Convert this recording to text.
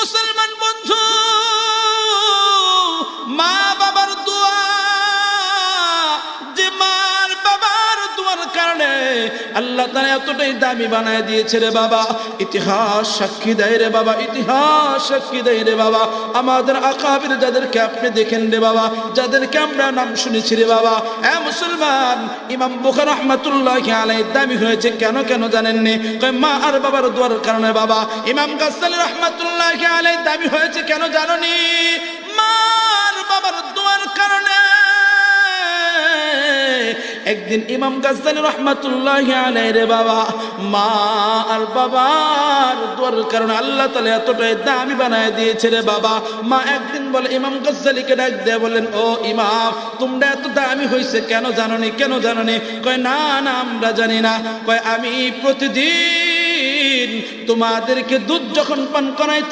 মুসলমান বন্ধু, মা বাবার দোয়া, যে মার বাবার দোয়ার কারণে আল্লাহ তাআলা এতটাই দামি বানায় দিয়েছে রে বাবা। ইতিহাস সাক্ষী দেয় রে বাবা, ইতিহাস সাক্ষী দেয় রে বাবা। আমাদের আকাবির যাদেরকে আপনি দেখেন রে বাবা, যাদেরকে আমরা নাম শুনেছি রে বাবা, এ মুসলমান, ইমাম বুখারী রাহমাতুল্লাহি আলাইহি দামি হয়েছে কেন জানেন নি? কয় মা আর বাবার দোয়ার কারণে বাবা। ইমাম গাজ্জালী রাহমাতুল্লাহি আলাইহি দামি হয়েছে কেন জানেননি? মা আর বাবার দোয়ার কারণে। একদিন ইমাম গাজ্জালী রাহমাতুল্লাহি আলাইহি রে বাবা, মা আর বাবার দোয়ার কারণে আল্লাহ তাআলা এতটাই দামি বানায় দিয়েছে রে বাবা। মা একদিন বলে ইমাম গাজ্জালীকে ডাক দিয়ে বলেন, ও ইমাম, তোমরা এত দামি হইছে কেন জানোনি? কয় না আমরা জানি না। কয় আমি প্রতিদিন তোমাদেরকে দুধ যখন পান করাই